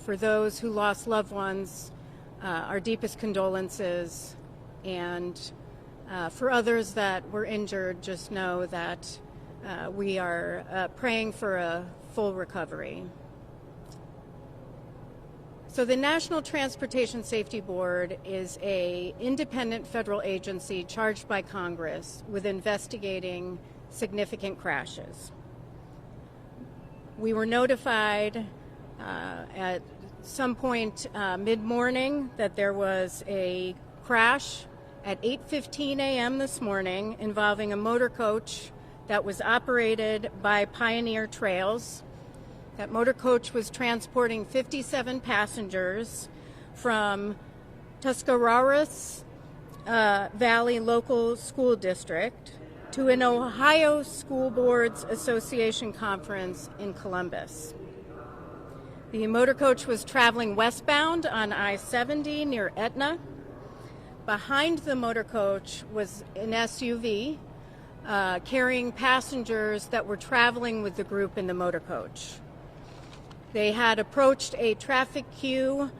For those who lost loved ones, our deepest condolences, and for others that were injured, just know that we are praying for a full recovery. So the National Transportation Safety Board is an independent federal agency charged by Congress with investigating significant crashes. We were notified at some point mid-morning that there was a crash at 8:15 a.m. this morning involving a motor coach that was operated by Pioneer Trails. That motor coach was transporting 57 passengers from Tuscarawas Valley Local School District to an Ohio School Boards Association conference in Columbus. The motor coach was traveling westbound on I-70 near Etna. Behind the motor coach was an SUV carrying passengers that were traveling with the group in the motor coach. They had approached a traffic queue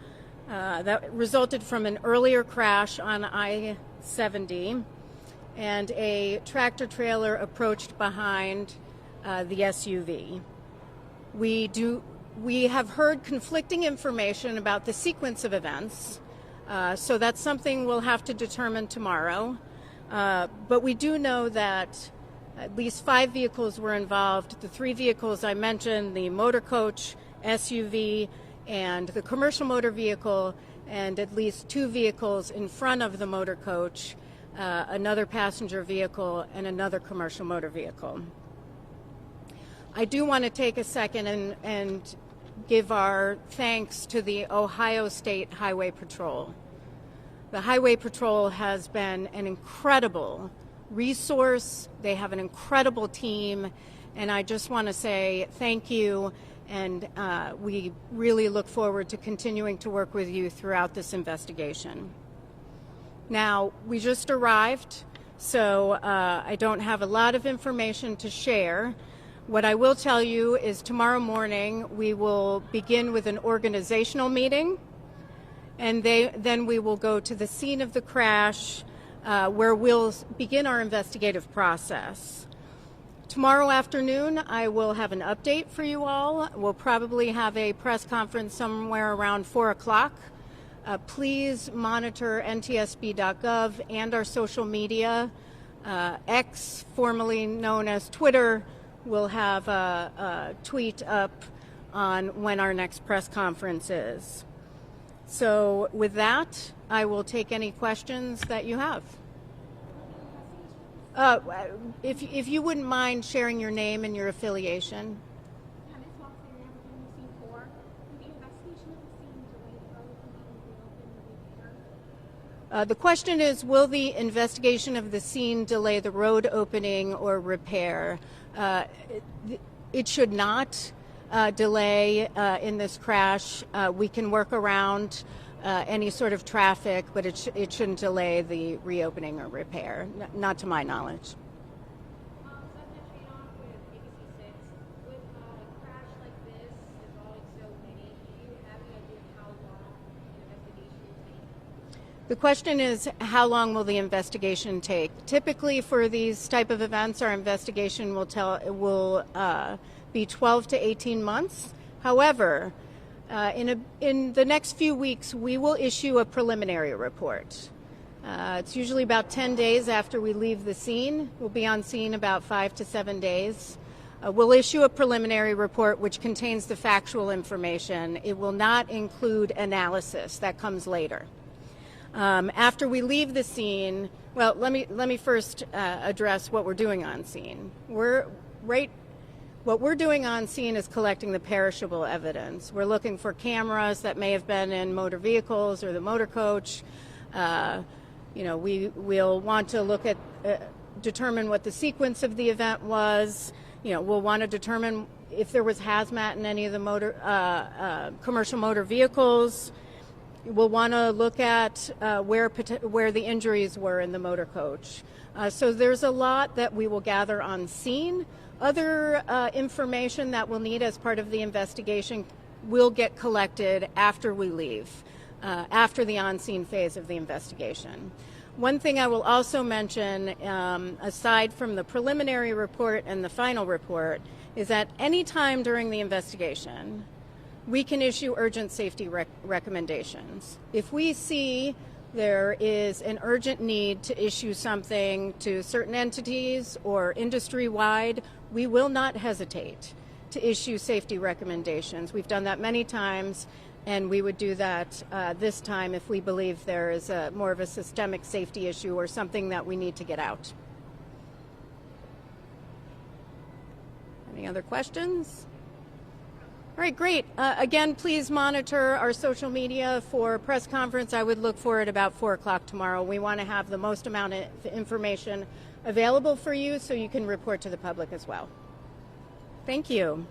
that resulted from an earlier crash on I-70, and a tractor trailer approached behind the SUV. We have heard conflicting information about the sequence of events, so that's something we'll have to determine tomorrow. But we do know that at least 5 vehicles were involved. The 3 vehicles I mentioned, the motor coach, SUV, and the commercial motor vehicle, and at least 2 vehicles in front of the motor coach, another passenger vehicle, and another commercial motor vehicle. I do want to take a second and give our thanks to the Ohio State Highway Patrol. The Highway Patrol has been an incredible resource. They have an incredible team, and I just want to say thank you, and we really look forward to continuing to work with you throughout this investigation. Now, we just arrived, so I don't have a lot of information to share. What I will tell you is tomorrow morning we will begin with an organizational meeting, and then we will go to the scene of the crash where we'll begin our investigative process. Tomorrow afternoon I will have an update for you all. We'll probably have a press conference somewhere around 4 o'clock. Please monitor ntsb.gov and our social media. X, formerly known as Twitter, will have a tweet up on when our next press conference is. So with that, I will take any questions that you have. If you wouldn't mind sharing your name and your affiliation. The question is, will the investigation of the scene delay the road opening or repair? It should not delay in this crash. We can work around any sort of traffic, but it shouldn't delay the reopening or repair, not to my knowledge. The question is, how long will the investigation take? Typically, for these type of events, our investigation will be 12 to 18 months. However, in the next few weeks, we will issue a preliminary report. It's usually about 10 days after we leave the scene. We'll be on scene about 5 to 7 days. We'll issue a preliminary report which contains the factual information. It will not include analysis. That comes later. After we leave the scene, well, let me first address what we're doing on scene. What we're doing on scene is collecting the perishable evidence. We're looking for cameras that may have been in motor vehicles or the motor coach. We'll want to look at determine what the sequence of the event was. We'll want to determine if there was hazmat in any of the commercial motor vehicles. We'll want to look at where the injuries were in the motor coach. So there's a lot that we will gather on scene. Other information that we'll need as part of the investigation will get collected after we leave, after the on-scene phase of the investigation. One thing I will also mention, aside from the preliminary report and the final report, is that any time during the investigation, we can issue urgent safety recommendations. If we see there is an urgent need to issue something to certain entities or industry-wide, we will not hesitate to issue safety recommendations. We've done that many times, and we would do that this time if we believe there is more of a systemic safety issue or something that we need to get out. Any other questions? All right, great. Again, please monitor our social media for press conference. I would look for it about 4 o'clock tomorrow. We want to have the most amount of information available for you so you can report to the public as well. Thank you.